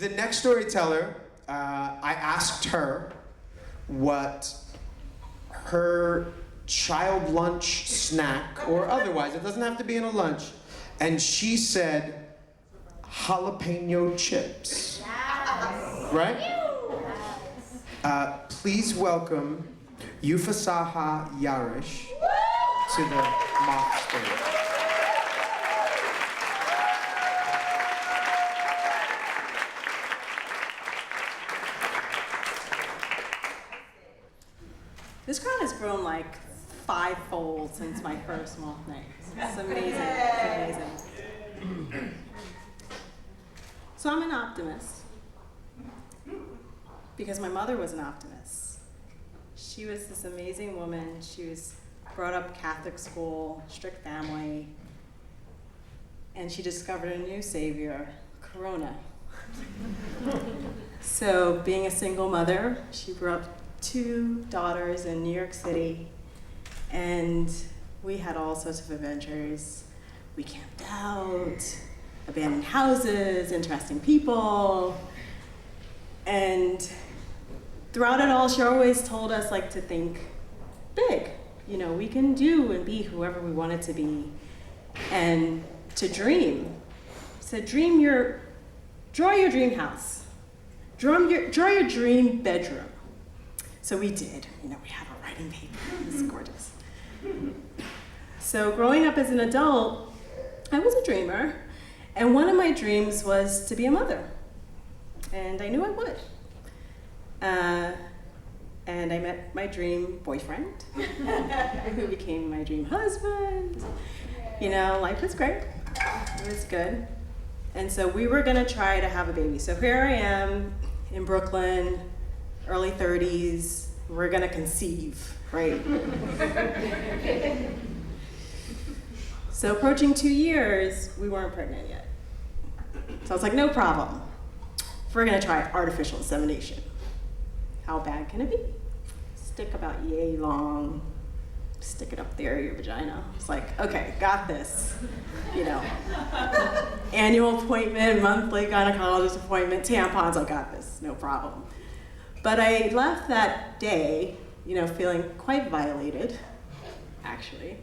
The next storyteller, I asked her what her child lunch snack, or otherwise, it doesn't have to be in a lunch, and she said jalapeno chips. Right? Please welcome Ufasaha Yarish to the Moth stage. This crowd has grown like 5-fold since my first Moth night. It's amazing. It's amazing. So I'm an optimist because my mother was an optimist. She was this amazing woman. She was brought up Catholic school, strict family, and she discovered a new savior, Corona. So being a single mother, she grew up 2 daughters in New York City, and we had all sorts of adventures. We camped out, abandoned houses, interesting people, and throughout it all, she always told us to think big. You know, we can do and be whoever we wanted to be, and to dream. So draw your dream house, draw your dream bedroom. So we did. You know, we have a writing paper. It's gorgeous. So growing up as an adult, I was a dreamer, and one of my dreams was to be a mother, and I knew I would. And I met my dream boyfriend, who became my dream husband. You know, life was great. It was good. And so we were gonna try to have a baby. So here I am in Brooklyn, early 30s, we're gonna conceive, right? So approaching 2 years, we weren't pregnant yet. So I was like, no problem. We're gonna try artificial insemination. How bad can it be? Stick about yay long, stick it up there, your vagina. It's like, okay, got this. You know, annual appointment, monthly gynecologist appointment, tampons, I got this, no problem. But I left that day, you know, feeling quite violated, actually.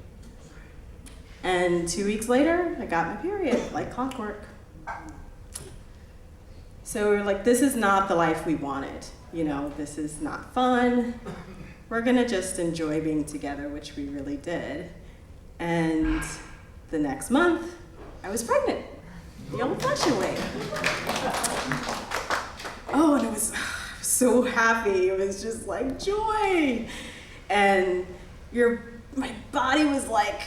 And 2 weeks later, I got my period, like clockwork. So we're like, this is not the life we wanted. You know, this is not fun. We're gonna just enjoy being together, which we really did. And the next month, I was pregnant, the old-fashioned way. Oh, and I was so happy. It was just like joy. And my body was like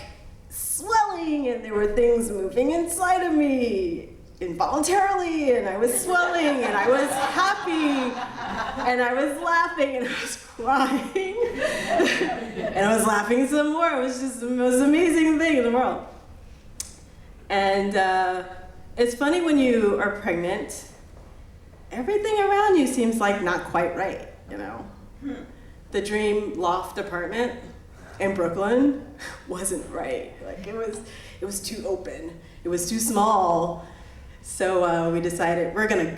swelling, and there were things moving inside of me involuntarily, and I was swelling, and I was happy, and I was laughing, and I was crying, and I was laughing some more. It was just the most amazing thing in the world. And it's funny when you are pregnant, everything around you seems like not quite right, you know? The dream loft apartment in Brooklyn wasn't right. Like it was too open. It was too small. So we decided we're gonna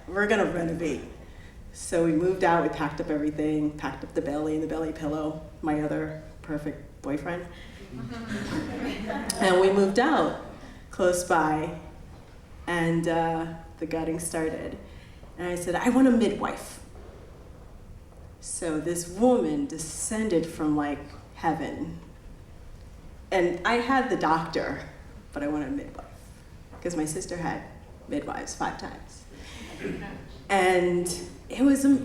renovate. So we moved out, we packed up everything, packed up the belly and the belly pillow, my other perfect boyfriend. And we moved out close by, and the gutting started. And I said, I want a midwife. So this woman descended from like heaven. And I had the doctor, but I wanted a midwife, because my sister had midwives 5 times. And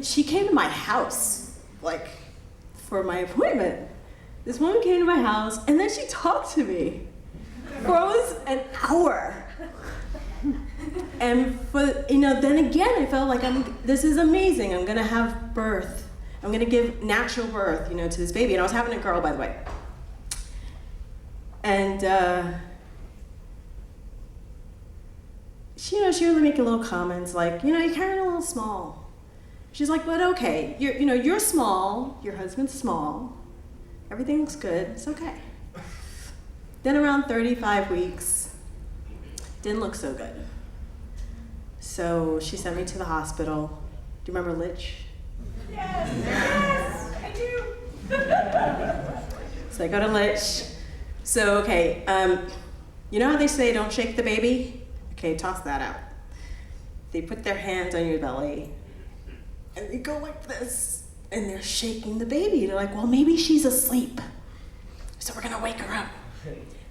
she came to my house, like, for my appointment. This woman came to my house, and then she talked to me for almost an hour. And then again, I felt like this is amazing. I'm gonna have birth. I'm gonna give natural birth, to this baby. And I was having a girl, by the way. And she would make little comments like, you're carrying a little small. She's like, but okay, you're small, your husband's small, everything looks good, it's okay. Then around 35 weeks, didn't look so good. So she sent me to the hospital. Do you remember Lich? Yes, I do. So I go to Lich. So, okay, you know how they say don't shake the baby? Okay, toss that out. They put their hands on your belly and they go like this and they're shaking the baby. They're like, well, maybe she's asleep. So we're gonna wake her up.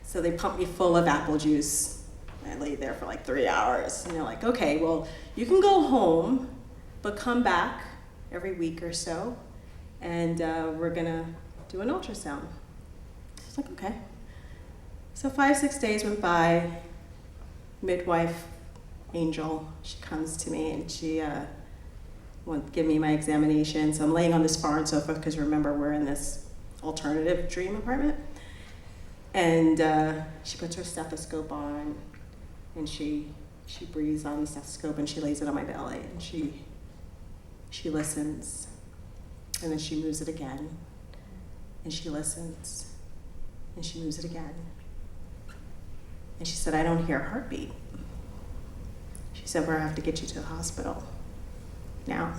So they pump me full of apple juice. I lay there for like 3 hours. And they're like, okay, well, you can go home, but come back every week or so, and we're gonna do an ultrasound. I was like, okay. So 5-6 days went by. Midwife, Angel, she comes to me and she won't give me my examination. So I'm laying on this foreign sofa because remember we're in this alternative dream apartment. And she puts her stethoscope on and she breathes on the stethoscope and she lays it on my belly and she listens. And then she moves it again and she listens and she moves it again. And she said, I don't hear a heartbeat. She said, we're gonna have to get you to the hospital now.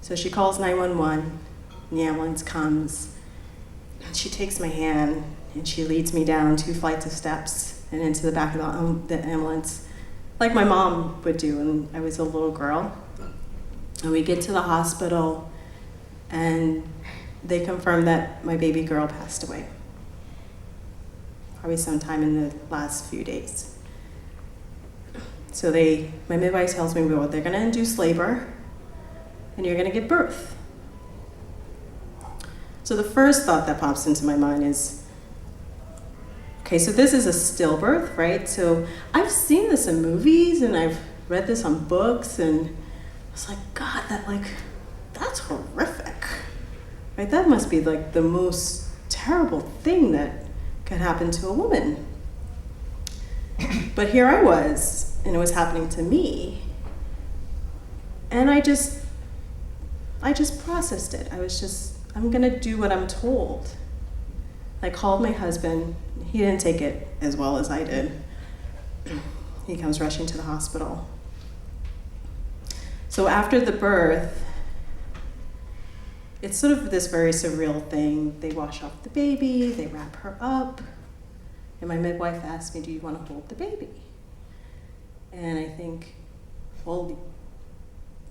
So she calls 911, and the ambulance comes, and she takes my hand, and she leads me down 2 flights of steps and into the back of the ambulance, like my mom would do when I was a little girl. And we get to the hospital, and they confirm that my baby girl passed away. Probably sometime in the last few days. So my midwife tells me, well, they're gonna induce labor and you're gonna give birth. So the first thought that pops into my mind is, okay, so this is a stillbirth, right? So I've seen this in movies and I've read this on books and I was like, God, that's horrific, right? That must be like the most terrible thing that could happen to a woman. But here I was, and it was happening to me, and I just processed it. I'm gonna do what I'm told. I called my husband. He didn't take it as well as I did. He comes rushing to the hospital. So after the birth, it's sort of this very surreal thing. They wash off the baby, they wrap her up, and my midwife asked me, do you want to hold the baby? And I think, well,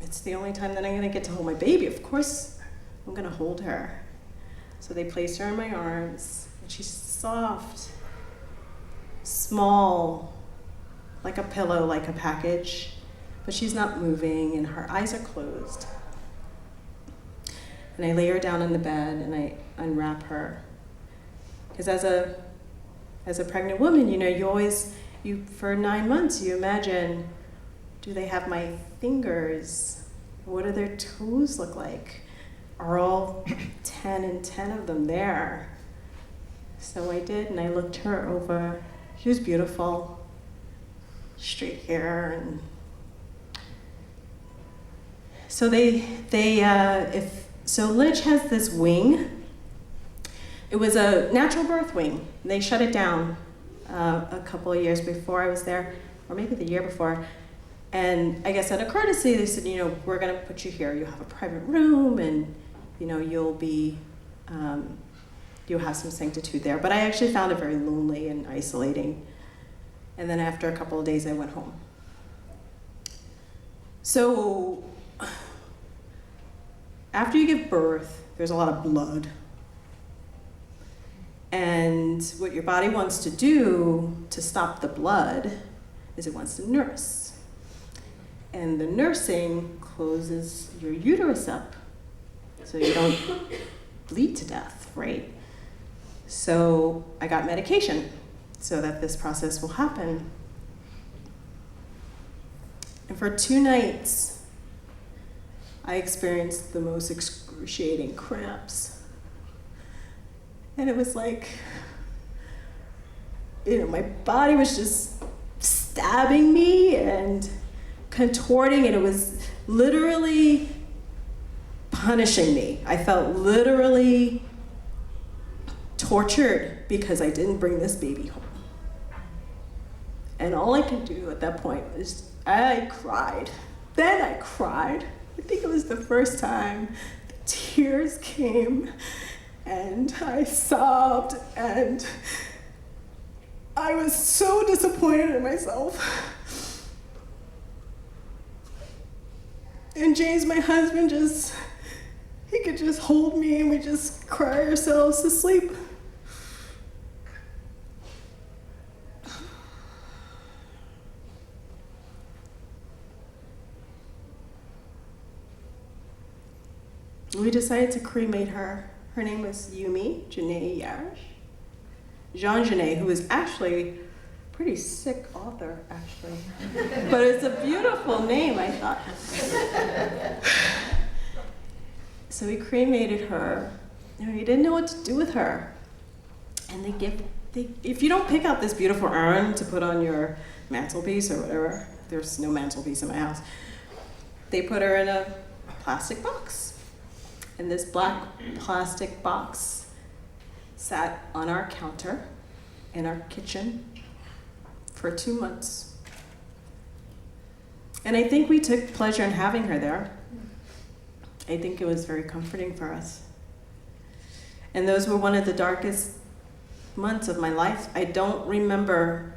it's the only time that I'm gonna get to hold my baby. Of course, I'm gonna hold her. So they place her in my arms, and she's soft, small, like a pillow, like a package, but she's not moving, and her eyes are closed. And I lay her down in the bed and I unwrap her. Because as a pregnant woman, you for 9 months, you imagine, do they have my fingers? What do their toes look like? Are all 10 and 10 of them there? So I did, and I looked her over. She was beautiful, straight hair, and so So Lich has this wing. It was a natural birth wing. They shut it down a couple of years before I was there, or maybe the year before. And I guess out of courtesy, they said, we're gonna put you here. You have a private room, and you'll have some sanctitude there. But I actually found it very lonely and isolating. And then after a couple of days, I went home. So after you give birth, there's a lot of blood. And what your body wants to do to stop the blood is it wants to nurse. And the nursing closes your uterus up so you don't bleed to death, right? So I got medication so that this process will happen. And for 2 nighs, I experienced the most excruciating cramps. And it was like, my body was just stabbing me and contorting, and it was literally punishing me. I felt literally tortured because I didn't bring this baby home. And all I could do at that point was I cried. Then I cried. I think it was the first time the tears came, and I sobbed, and I was so disappointed in myself. And James, my husband, he could just hold me and we just cry ourselves to sleep. We decided to cremate her. Her name was Janae Yarish. Jean Genet, who is actually a pretty sick author, actually. But it's a beautiful name, I thought. So we cremated her, and we didn't know what to do with her. And if you don't pick out this beautiful urn to put on your mantelpiece or whatever, there's no mantelpiece in my house, they put her in a plastic box. And this black plastic box sat on our counter in our kitchen for 2 months. And I think we took pleasure in having her there. I think it was very comforting for us. And those were one of the darkest months of my life. I don't remember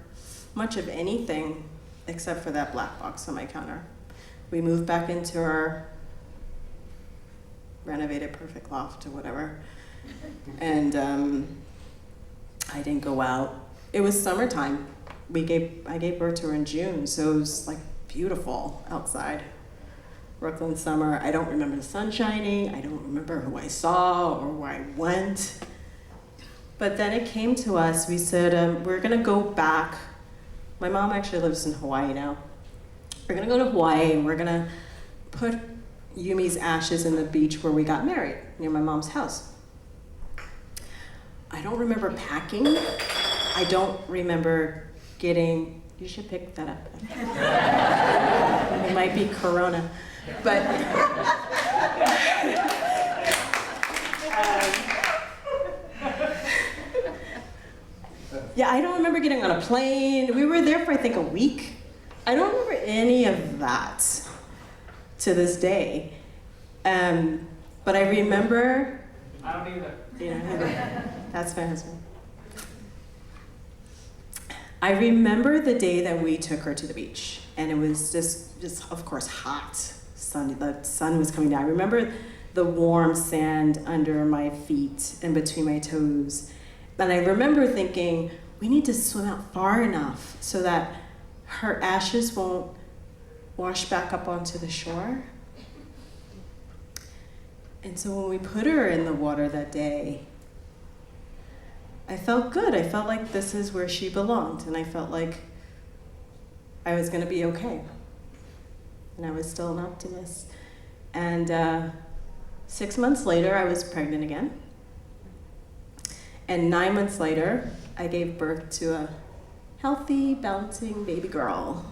much of anything except for that black box on my counter. We moved back into our renovated perfect loft or whatever. And I didn't go out. It was summertime. I gave birth to her in June, so it was like beautiful outside. Brooklyn summer. I don't remember the sun shining. I don't remember who I saw or where I went. But then it came to us. We said, we're gonna go back. My mom actually lives in Hawaii now. We're gonna go to Hawaii and we're gonna put Yumi's ashes in the beach where we got married, near my mom's house. I don't remember packing. I don't remember getting, you should pick that up. It might be Corona, but yeah, I don't remember getting on a plane. We were there for, I think, a week. I don't remember any of that to this day. But I remember. I don't either. That's my husband. I remember the day that we took her to the beach, and it was just of course hot. The sun was coming down. I remember the warm sand under my feet and between my toes. And I remember thinking, we need to swim out far enough so that her ashes won't wash back up onto the shore. And so when we put her in the water that day, I felt good. I felt like this is where she belonged, and I felt like I was gonna be okay. And I was still an optimist. And 6 months later, I was pregnant again. And 9 months later, I gave birth to a healthy, bouncing baby girl